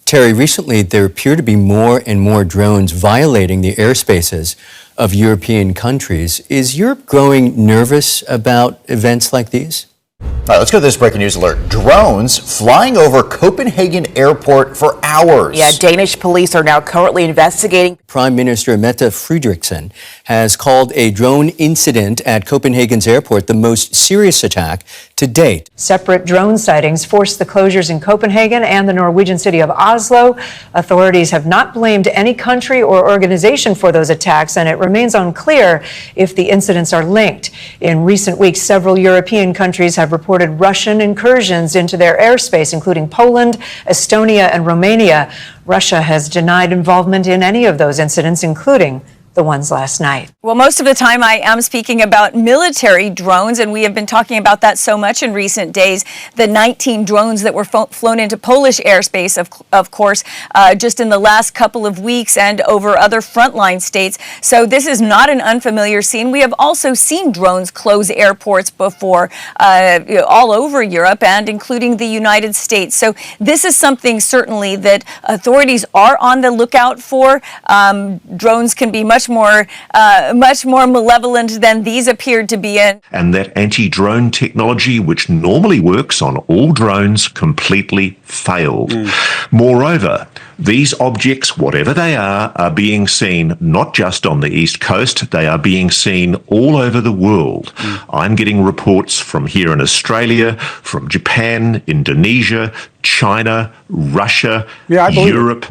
Terry, recently there appear to be more and more drones violating the airspaces of European countries. Is Europe growing nervous about events like these? All right, let's go to this breaking news alert. Drones flying over Copenhagen Airport for hours. Yeah, Danish police are now currently investigating. Prime Minister Mette Frederiksen has called a drone incident at Copenhagen's airport the most serious attack to date. Separate drone sightings forced the closures in Copenhagen and the Norwegian city of Oslo. Authorities have not blamed any country or organization for those attacks, and it remains unclear if the incidents are linked. In recent weeks, several European countries have reported Russian incursions into their airspace, including Poland, Estonia, and Romania. Russia has denied involvement in any of those incidents, including the ones last night. Well, most of the time I am speaking about military drones, and we have been talking about that so much in recent days. The 19 drones that were flown into Polish airspace, of course, just in the last couple of weeks and over other frontline states. So this is not an unfamiliar scene. We have also seen drones close airports before all over Europe and including the United States. So this is something certainly that authorities are on the lookout for. Drones can be much more malevolent than these appeared to be in. And that anti-drone technology, which normally works on all drones, completely failed. Moreover, these objects, whatever they are being seen not just on the East Coast, they are being seen all over the world. I'm getting reports from here in Australia, from Japan, Indonesia, China, Russia, Europe.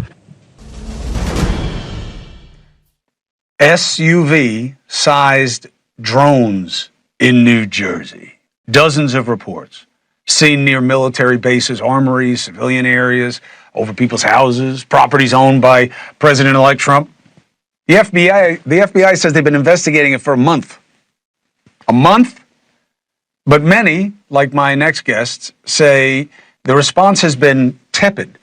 SUV-sized drones in New Jersey. Dozens of reports seen near military bases, armories, civilian areas, over people's houses, properties owned by President-elect Trump. The FBI says they've been investigating it for a month. A month? But many, like my next guests, say the response has been tepid.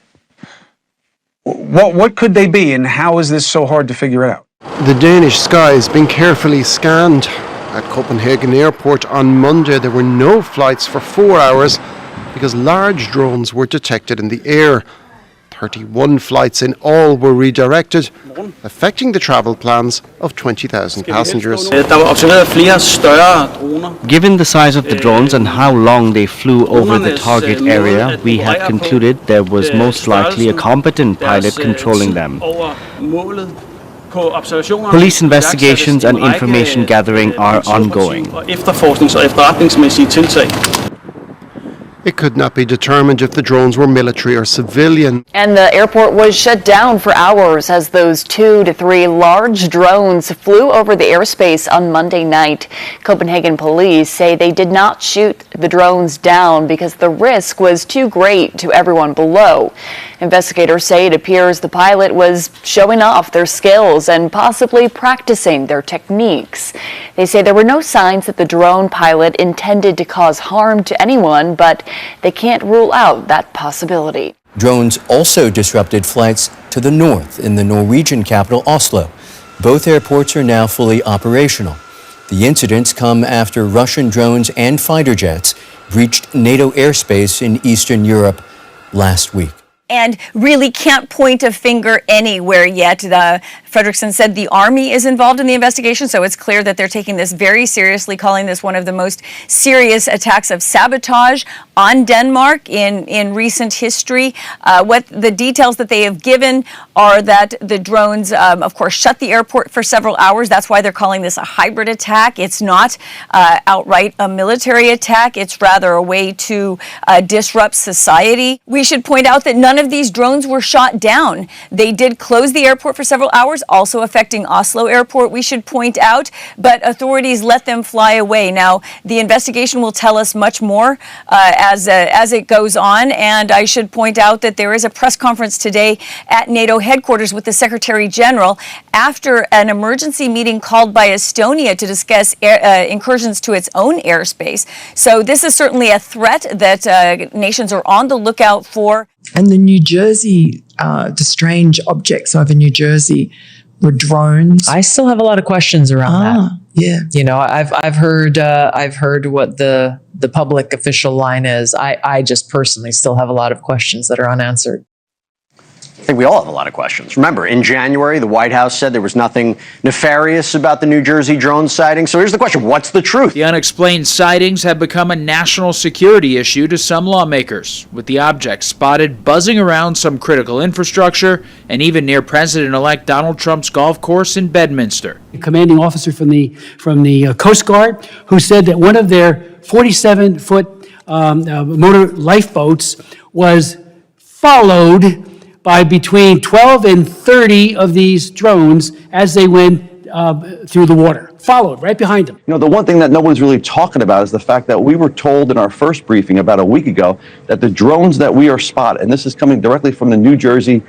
What could they be, and how is this so hard to figure out? The Danish sky has been carefully scanned. At Copenhagen Airport on Monday, there were no flights for 4 hours because large drones were detected in the air. 31 flights in all were redirected, affecting the travel plans of 20,000 passengers. Given the size of the drones and how long they flew over the target area, we have concluded there was most likely a competent pilot controlling them. Police investigations and information gathering are ongoing. It could not be determined if the drones were military or civilian. And the airport was shut down for hours as those 2 to 3 large drones flew over the airspace on Monday night. Copenhagen police say they did not shoot the drones down because the risk was too great to everyone below. Investigators say it appears the pilot was showing off their skills and possibly practicing their techniques. They say there were no signs that the drone pilot intended to cause harm to anyone, but they can't rule out that possibility. Drones also disrupted flights to the north in the Norwegian capital, Oslo. Both airports are now fully operational. The incidents come after Russian drones and fighter jets breached NATO airspace in Eastern Europe last week. And really can't point a finger anywhere yet. Frederiksen said the Army is involved in the investigation, so it's clear that they're taking this very seriously, calling this one of the most serious attacks of sabotage on Denmark in recent history. What the details that they have given are that the drones, of course, shut the airport for several hours. That's why they're calling this a hybrid attack. It's not outright a military attack. It's rather a way to disrupt society. We should point out that none of these drones were shot down. They did close the airport for several hours, also affecting Oslo Airport, we should point out, but authorities let them fly away. Now, the investigation will tell us much more as it goes on, and I should point out that there is a press conference today at NATO headquarters with the Secretary General after an emergency meeting called by Estonia to discuss incursions to its own airspace. So this is certainly a threat that nations are on the lookout for. And the New Jersey, the strange objects over New Jersey were drones. I still have a lot of questions around that. Yeah. You know, I've heard what the public official line is. I just personally still have a lot of questions that are unanswered. I think we all have a lot of questions. Remember, in January, the White House said there was nothing nefarious about the New Jersey drone sighting. So here's the question. What's the truth? The unexplained sightings have become a national security issue to some lawmakers, with the objects spotted buzzing around some critical infrastructure and even near President-elect Donald Trump's golf course in Bedminster. A commanding officer from the Coast Guard who said that one of their 47-foot motor lifeboats was followed by between 12 and 30 of these drones as they went through the water, followed right behind them. You know, the one thing that no one's really talking about is the fact that we were told in our first briefing about a week ago that the drones that we are spotting, and this is coming directly from the New Jersey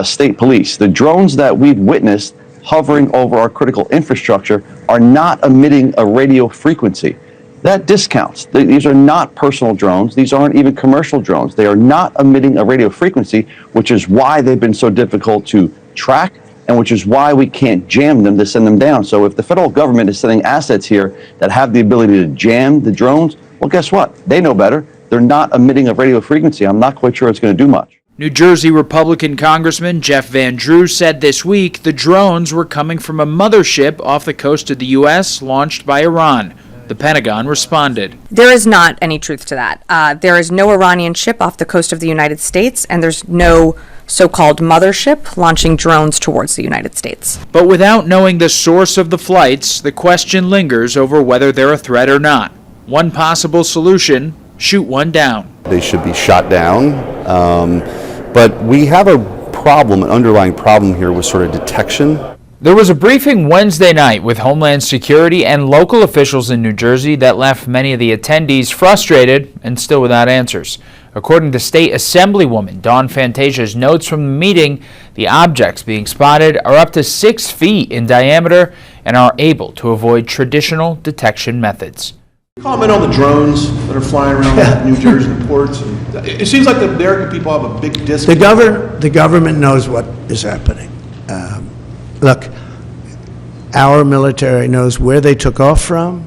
State Police, the drones that we've witnessed hovering over our critical infrastructure are not emitting a radio frequency. That discounts. These are not personal drones. These aren't even commercial drones. They are not emitting a radio frequency, which is why they've been so difficult to track and which is why we can't jam them to send them down. So if the federal government is sending assets here that have the ability to jam the drones, well, guess what? They know better. They're not emitting a radio frequency. I'm not quite sure it's going to do much. New Jersey Republican Congressman Jeff Van Drew said this week the drones were coming from a mothership off the coast of the U.S. launched by Iran. The Pentagon responded. There is not any truth to that. There is no Iranian ship off the coast of the United States, and there's no so-called mothership launching drones towards the United States. But without knowing the source of the flights, the question lingers over whether they're a threat or not. One possible solution, shoot one down. They should be shot down, but we have a problem, an underlying problem here with sort of detection. There was a briefing Wednesday night with Homeland Security and local officials in New Jersey that left many of the attendees frustrated and still without answers. According to State Assemblywoman Dawn Fantasia's notes from the meeting, the objects being spotted are up to 6 feet in diameter and are able to avoid traditional detection methods. Comment on the drones that are flying around New Jersey, the ports. It seems like the American people have a big disconnect. The government knows what is happening. Look, our military knows where they took off from.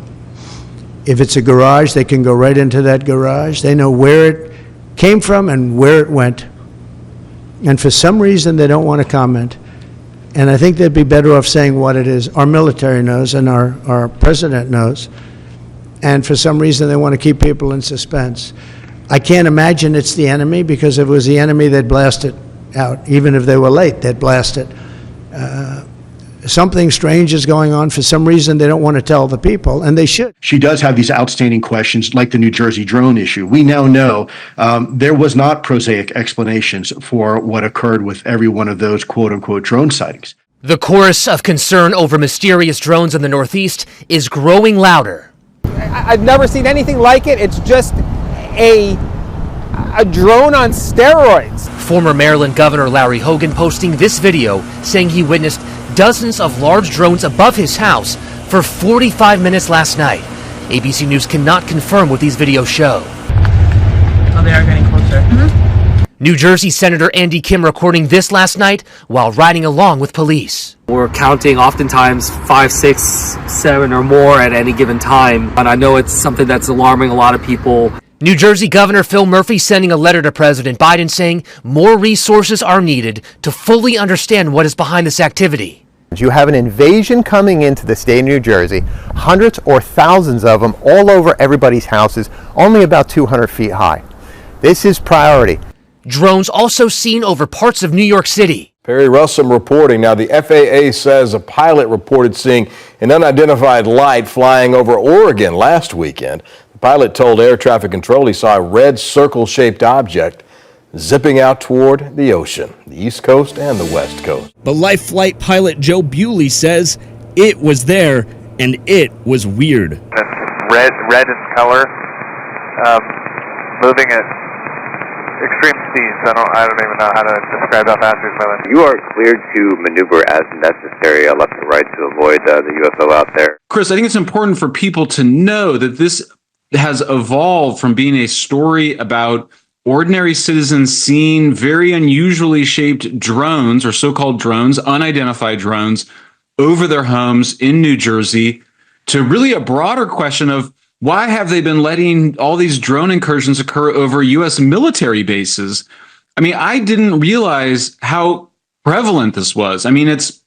If it's a garage, they can go right into that garage. They know where it came from and where it went. And for some reason, they don't want to comment. And I think they'd be better off saying what it is. Our military knows and our president knows. And for some reason, they want to keep people in suspense. I can't imagine it's the enemy, because if it was the enemy, they'd blast it out. Even if they were late, they'd blast it. Something strange is going on. For some reason, they don't want to tell the people, and they should. She does have these outstanding questions, like the New Jersey drone issue. We now know there was not prosaic explanations for what occurred with every one of those quote-unquote drone sightings. The chorus of concern over mysterious drones in the Northeast is growing louder. I've never seen anything like it. It's just a drone on steroids. Former Maryland Governor Larry Hogan posting this video saying he witnessed dozens of large drones above his house for 45 minutes last night. ABC News cannot confirm what these videos show. Oh, they are getting closer. New Jersey Senator Andy Kim recording this last night while riding along with police. We're counting oftentimes 5, 6, 7 or more at any given time. And I know it's something that's alarming a lot of people. New Jersey Governor Phil Murphy sending a letter to President Biden saying more resources are needed to fully understand what is behind this activity. You have an invasion coming into the state of New Jersey, hundreds or thousands of them all over everybody's houses, only about 200 feet high. This is priority. Drones also seen over parts of New York City. Perry Russum reporting. Now, the FAA says a pilot reported seeing an unidentified light flying over Oregon last weekend. The pilot told air traffic control he saw a red circle-shaped object zipping out toward the ocean, the East Coast and the West Coast. But Life Flight pilot Joe Bewley says it was there and it was weird. Red in color, moving at extreme speeds. I don't even know how to describe how fast he's moving. You are cleared to maneuver as necessary, left and right, to avoid the UFO out there. Chris, I think it's important for people to know that this has evolved from being a story about ordinary citizens seeing very unusually shaped drones, or so-called drones, unidentified drones, over their homes in New Jersey, to really a broader question of why have they been letting all these drone incursions occur over U.S. military bases? I mean, I didn't realize how prevalent this was. I mean, it's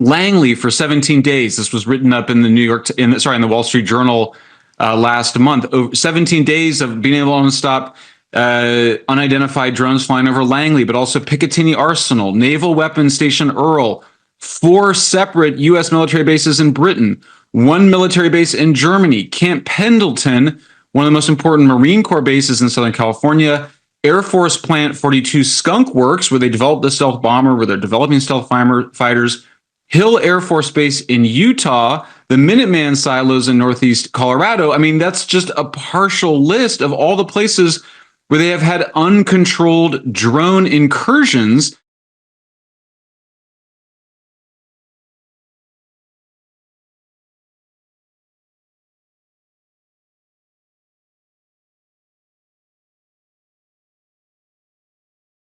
Langley for 17 days. This was written up in the in the Wall Street Journal last month. 17 days of being able to stop unidentified drones flying over Langley, but also Picatinny Arsenal, Naval Weapons Station Earl, 4 separate U.S. military bases in Britain, 1 military base in Germany, Camp Pendleton, one of the most important Marine Corps bases in Southern California, Air Force Plant 42 Skunk Works, where they developed the stealth bomber, where they're developing stealth fighters, Hill Air Force Base in Utah, the Minuteman silos in Northeast Colorado. I mean, that's just a partial list of all the places where they have had uncontrolled drone incursions.